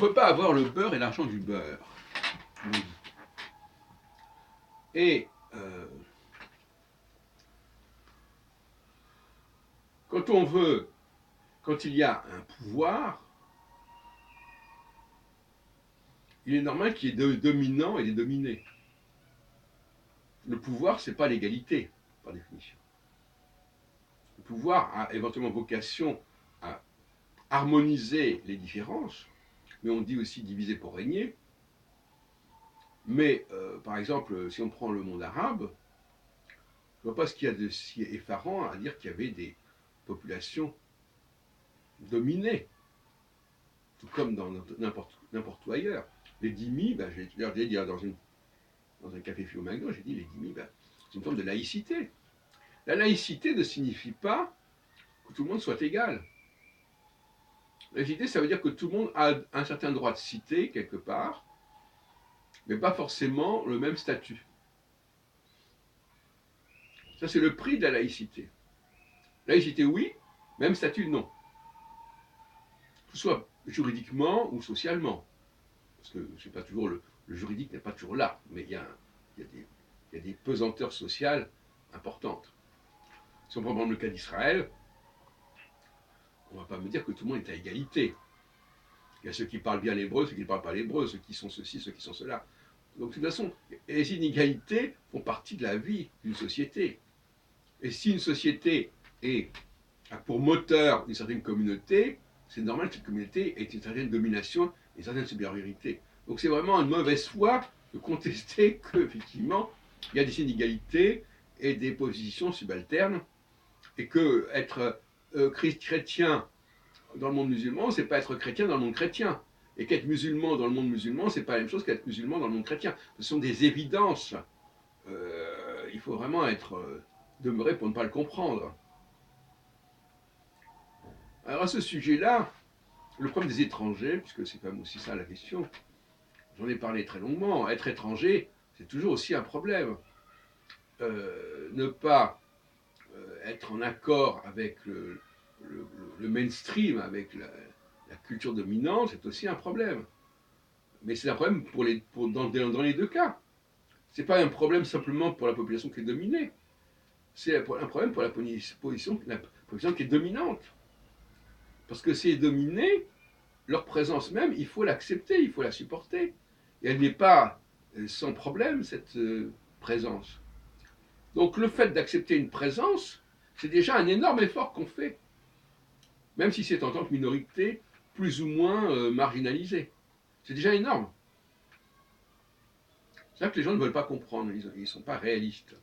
peut pas avoir le beurre et l'argent du beurre. Et quand il y a un pouvoir, il est normal qu'il y ait des dominants et des dominés. Le pouvoir, c'est pas l'égalité, par définition. Le pouvoir a éventuellement vocation à harmoniser les différences, mais on dit aussi diviser pour régner. Mais, par exemple, si on prend le monde arabe, je ne vois pas ce qu'il y a de si effarant à dire qu'il y avait des populations dominées, tout comme dans n'importe où ailleurs. Les dhimmis, ben, j'ai dit dans un café philo McDo, j'ai dit les dhimmis, ben, c'est une forme de laïcité. La laïcité ne signifie pas que tout le monde soit égal. La laïcité, ça veut dire que tout le monde a un certain droit de citer quelque part, mais pas forcément le même statut. Ça, c'est le prix de la laïcité. Laïcité, oui, même statut, non. Que ce soit juridiquement ou socialement. Parce que c'est pas toujours le juridique n'est pas toujours là, mais il y a des pesanteurs sociales importantes. Si on prend le cas d'Israël, on ne va pas me dire que tout le monde est à égalité. Il y a ceux qui parlent bien l'hébreu, ceux qui ne parlent pas l'hébreu, ceux qui sont ceci, ceux qui sont cela. Donc de toute façon, les inégalités font partie de la vie d'une société. Et si une société a pour moteur une certaine communauté, c'est normal que cette communauté ait une certaine domination et une certaine supériorité. Donc c'est vraiment une mauvaise foi de contester qu'effectivement, il y a des inégalités et des positions subalternes, et que être chrétien dans le monde musulman, c'est pas être chrétien dans le monde chrétien. Et qu'être musulman dans le monde musulman, c'est pas la même chose qu'être musulman dans le monde chrétien. Ce sont des évidences. Il faut vraiment être demeuré pour ne pas le comprendre. Alors à ce sujet-là, le problème des étrangers, puisque c'est quand même aussi ça la question, j'en ai parlé très longuement, être étranger, c'est toujours aussi un problème. Ne pas être en accord avec le mainstream, avec la culture dominante, c'est aussi un problème. Mais c'est un problème dans les deux cas. C'est pas un problème simplement pour la population qui est dominée. C'est un problème pour la population qui est dominante. Parce que ces dominés, leur présence même, il faut l'accepter, il faut la supporter. Et elle n'est pas sans problème, cette présence. Donc le fait d'accepter une présence, c'est déjà un énorme effort qu'on fait. Même si c'est en tant que minorité plus ou moins marginalisée. C'est déjà énorme. C'est ça que les gens ne veulent pas comprendre, ils ne sont pas réalistes.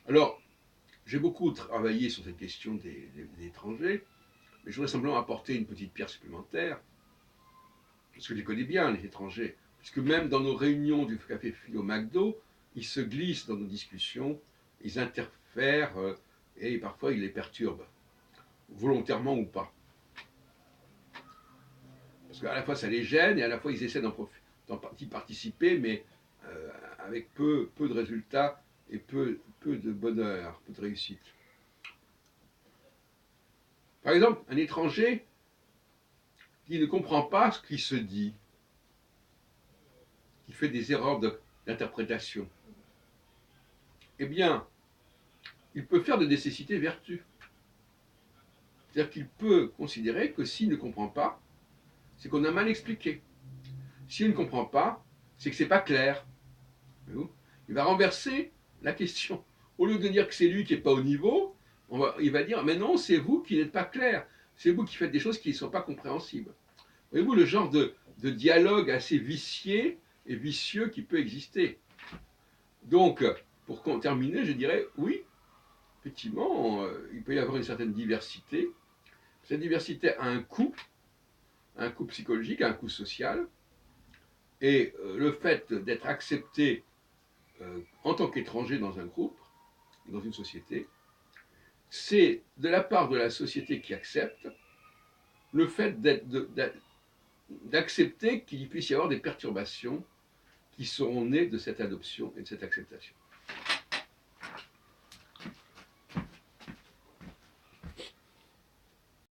Alors, j'ai beaucoup travaillé sur cette question des étrangers, mais je voudrais simplement apporter une petite pierre supplémentaire, parce que je les connais bien, les étrangers, puisque même dans nos réunions du café philo McDo, ils se glissent dans nos discussions, ils interfèrent, et parfois ils les perturbent, volontairement ou pas. Parce qu'à la fois ça les gêne, et à la fois ils essaient d'y participer, mais avec peu de résultats et peu de bonheur, peu de réussite. Par exemple, un étranger qui ne comprend pas ce qui se dit, qui fait des erreurs d'interprétation, eh bien, il peut faire de nécessité vertu. C'est-à-dire qu'il peut considérer que s'il ne comprend pas, c'est qu'on a mal expliqué. S'il ne comprend pas, c'est que c'est pas clair. Il va renverser la question. Au lieu de dire que c'est lui qui n'est pas au niveau, il va dire, mais non, c'est vous qui n'êtes pas clair. C'est vous qui faites des choses qui ne sont pas compréhensibles. Voyez-vous le genre de dialogue assez vicié et vicieux qui peut exister. Donc, pour terminer, je dirais, oui, effectivement, il peut y avoir une certaine diversité. Cette diversité a un coût psychologique, un coût social. Et le fait d'être accepté en tant qu'étranger dans un groupe, dans une société, c'est de la part de la société qui accepte le fait d'accepter qu'il puisse y avoir des perturbations qui seront nées de cette adoption et de cette acceptation.